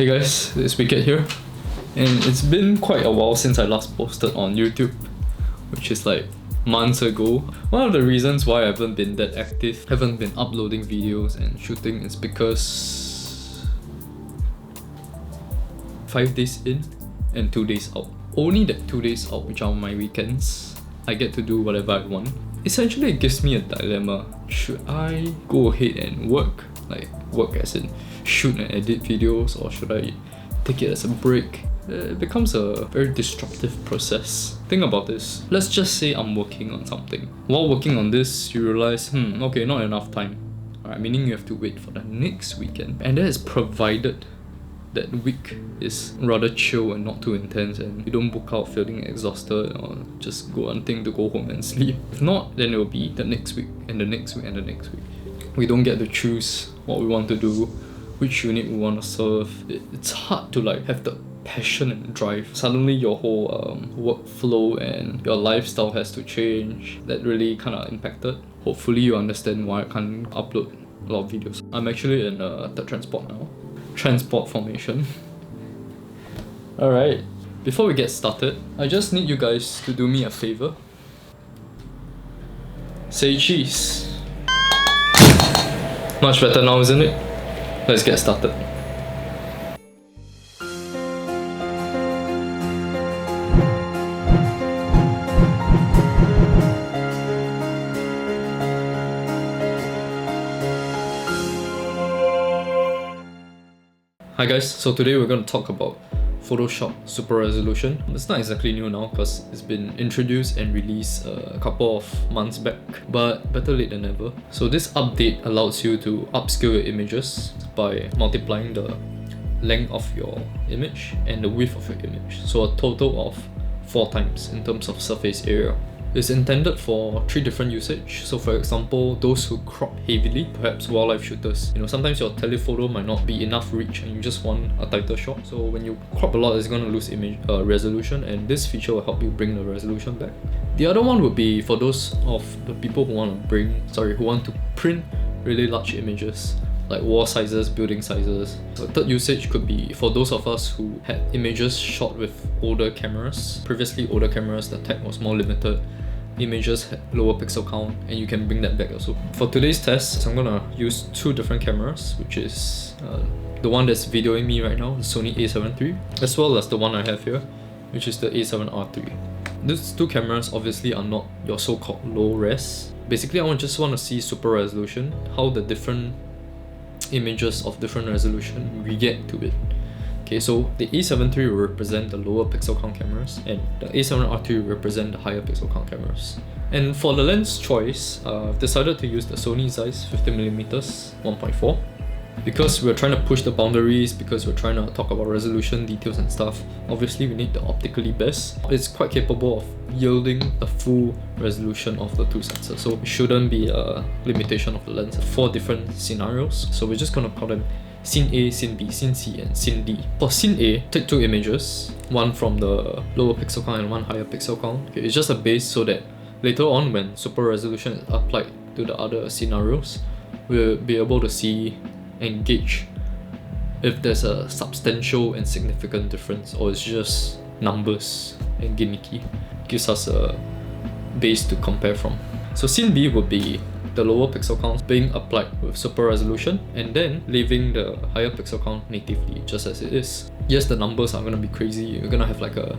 Hey guys, it's Kiat here, and it's been quite a while since I last posted on YouTube, which is like months ago. One of the reasons why I haven't been that active, haven't been uploading videos and shooting is because 5 days in and 2 days out. Only that 2 days out, which are my weekends, I get to do whatever I want. Essentially, it gives me a dilemma. Should I go ahead and work as in shoot and edit videos, or should I take it as a break? It becomes a very destructive process. Think about this. Let's just say I'm working on something. While working on this, you realize, okay, not enough time. Alright, meaning you have to wait for the next weekend. And that is provided that week is rather chill and not too intense, and you don't book out feeling exhausted or just go wanting to go home and sleep. If not, then it will be the next week and the next week and the next week. We don't get to choose what we want to do, which unit we want to serve. It's hard to have the passion and drive. Suddenly your whole workflow and your lifestyle has to change. That really kind of impacted. Hopefully you understand why I can't upload a lot of videos. I'm actually in third transport now. Transport formation. Alright, before we get started, I just need you guys to do me a favor. Say cheese. Much better now, isn't it? Let's get started. Hi guys, so today we're going to talk about Photoshop Super Resolution. It's not exactly new now because it's been introduced and released a couple of months back, but better late than never. So this update allows you to upscale your images by multiplying the length of your image and the width of your image. So a total of 4 times in terms of surface area. It's intended for 3 different usage. So for example, those who crop heavily, perhaps wildlife shooters. Sometimes your telephoto might not be enough reach and you just want a tighter shot. So when you crop a lot, it's going to lose image resolution, and this feature will help you bring the resolution back. The other one would be for those of the people who want to print really large images, like wall sizes, building sizes. The third usage could be for those of us who had images shot with older cameras. Previously, older cameras, the tech was more limited. Images had lower pixel count, and you can bring that back also. For today's test, I'm gonna use 2 different cameras, which is the one that's videoing me right now, the Sony a7 III, as well as the one I have here, which is the a7R III. These 2 cameras obviously are not your so-called low res. Basically, I just want to see super resolution, how the different images of different resolution react to it. Okay, so the a7 III will represent the lower pixel count cameras, and the a7R III will represent the higher pixel count cameras. And for the lens choice, I've decided to use the Sony Zeiss 50mm 1.4 because we're trying to push the boundaries, because we're trying to talk about resolution, details and stuff. Obviously, we need the optically best. It's quite capable of yielding the full resolution of the 2 sensors, so it shouldn't be a limitation of the lens. 4 different scenarios, so we're just going to call them Scene A, Scene B, Scene C and Scene D. For Scene A, take 2 images, one from the lower pixel count and one higher pixel count. Okay, it's just a base so that later on when super resolution is applied to the other scenarios, we'll be able to see and gauge if there's a substantial and significant difference, or it's just numbers and gimmicky. Gives us a base to compare from. So Scene B would be the lower pixel counts being applied with super resolution and then leaving the higher pixel count natively, just as it is. Yes, the numbers are gonna be crazy. You're gonna have like a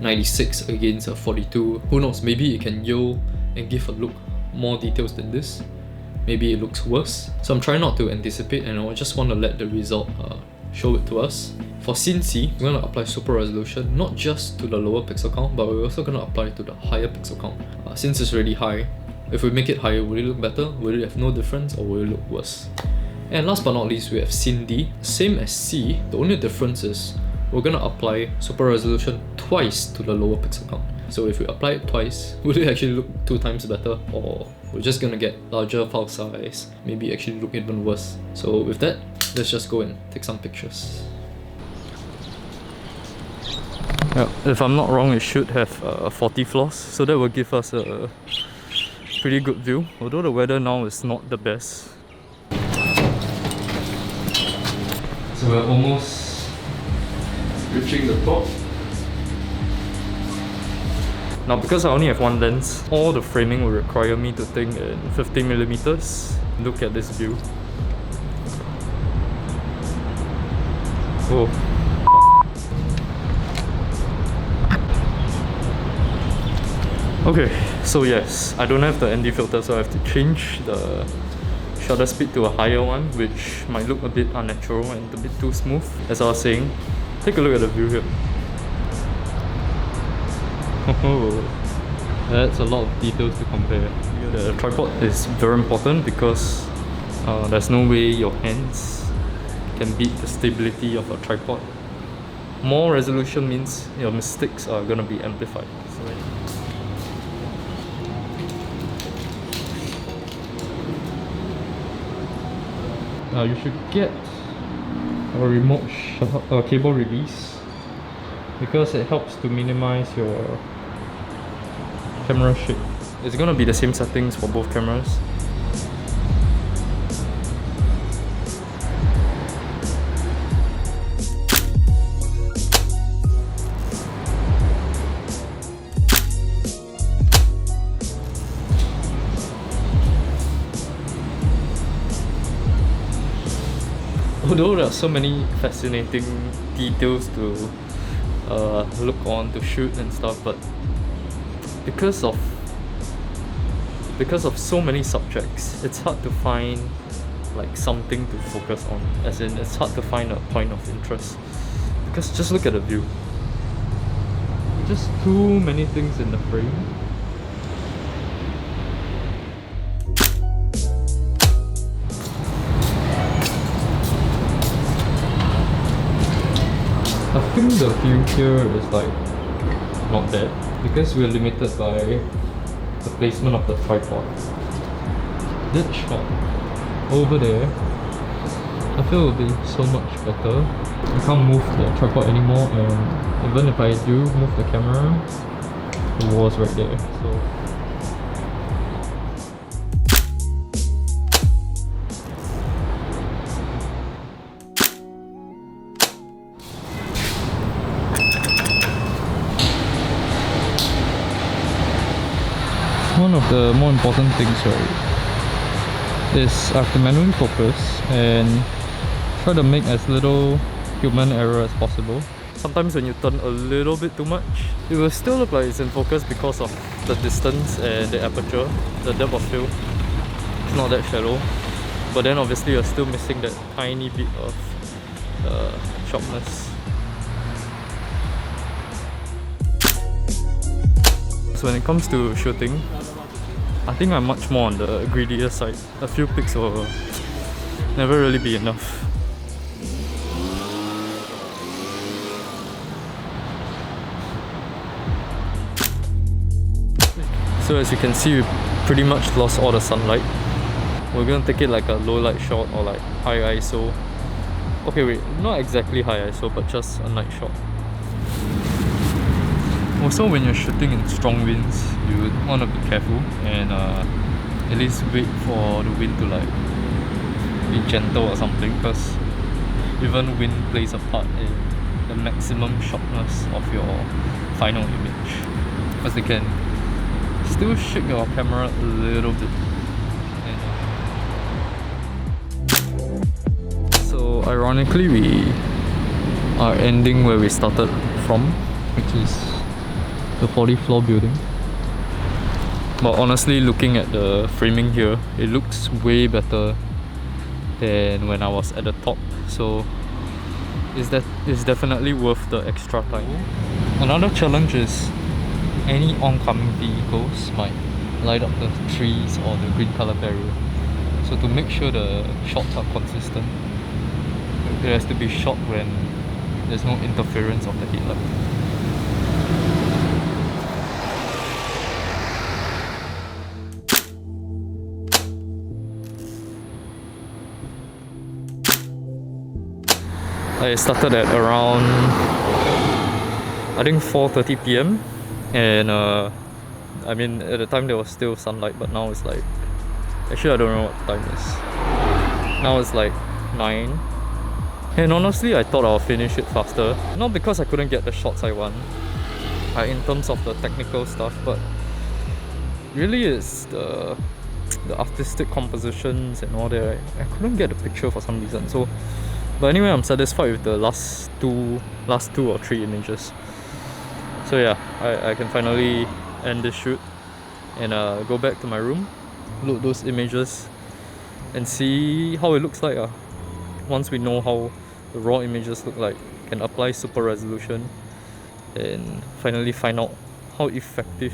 96 against a 42. Who knows, maybe it can yield and give a look more details than this. Maybe it looks worse. So I'm trying not to anticipate, and I just want to let the result show it to us. For Scene C, we're going to apply super resolution not just to the lower pixel count, but we're also going to apply it to the higher pixel count. Since it's really high, if we make it higher, will it look better? Will it have no difference, or will it look worse? And last but not least, we have Scene D. Same as C, the only difference is we're going to apply super resolution twice to the lower pixel count. So if we apply it twice, will it actually look 2 times better, or we're just going to get larger file size, maybe actually look even worse? So with that, let's just go and take some pictures. Yeah, if I'm not wrong, it should have 40 floors, so that will give us a pretty good view, although the weather now is not the best. So we're almost switching the top. Now because I only have one lens, all the framing will require me to think in 50mm. Look at this view. Oh. Okay, so yes, I don't have the ND filter, so I have to change the shutter speed to a higher one, which might look a bit unnatural and a bit too smooth. As I was saying, take a look at the view here. Oh, that's a lot of details to compare. The tripod is very important because there's no way your hands can beat the stability of a tripod. More resolution means your mistakes are gonna be amplified. You should get a remote cable release because it helps to minimize your camera shake. It's gonna be the same settings for both cameras. Although there are so many fascinating details to look on, to shoot and stuff, but because of so many subjects, it's hard to find like something to focus on. As in, it's hard to find a point of interest because just look at the view. Just too many things in the frame. I think the view here is like not bad because we're limited by the placement of the tripod. That shot over there, I feel will be so much better. I can't move the tripod anymore, and even if I do move the camera, the wall's right there. So one of the more important things, right, is I have to manually focus and try to make as little human error as possible. Sometimes when you turn a little bit too much, it will still look like it's in focus because of the distance and the aperture, the depth of field. It's not that shallow, but then obviously you're still missing that tiny bit of sharpness. So when it comes to shooting, I think I'm much more on the greedier side. A few pics will never really be enough. So as you can see, we pretty much lost all the sunlight. We're gonna take it like a low light shot or like high ISO. Okay, wait, not exactly high ISO, but just a night shot. Also, when you're shooting in strong winds, you would want to be careful and at least wait for the wind to like be gentle or something, because even wind plays a part in the maximum sharpness of your final image, because they can still shake your camera a little bit. So ironically, we are ending where we started from, which is the 40th floor building. But honestly, looking at the framing here, it looks way better than when I was at the top. So it's definitely worth the extra time. Another challenge is any oncoming vehicles might light up the trees or the green color barrier. So to make sure the shots are consistent, it has to be shot when there's no interference of the headlight. I started at around, I think 4:30 PM, and I mean at the time there was still sunlight, but now it's like, actually I don't know what time it is. Now it's like 9, And honestly, I thought I'll finish it faster. Not because I couldn't get the shots I want, in terms of the technical stuff, but really it's the artistic compositions and all that. I couldn't get the picture for some reason. So, but anyway, I'm satisfied with the last two or three images. So yeah, I can finally end this shoot and go back to my room, load those images, and see how it looks like. Once we know how the raw images look like, can apply super resolution and finally find out how effective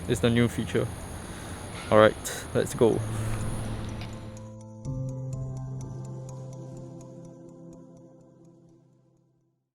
is the new feature. Alright, let's go.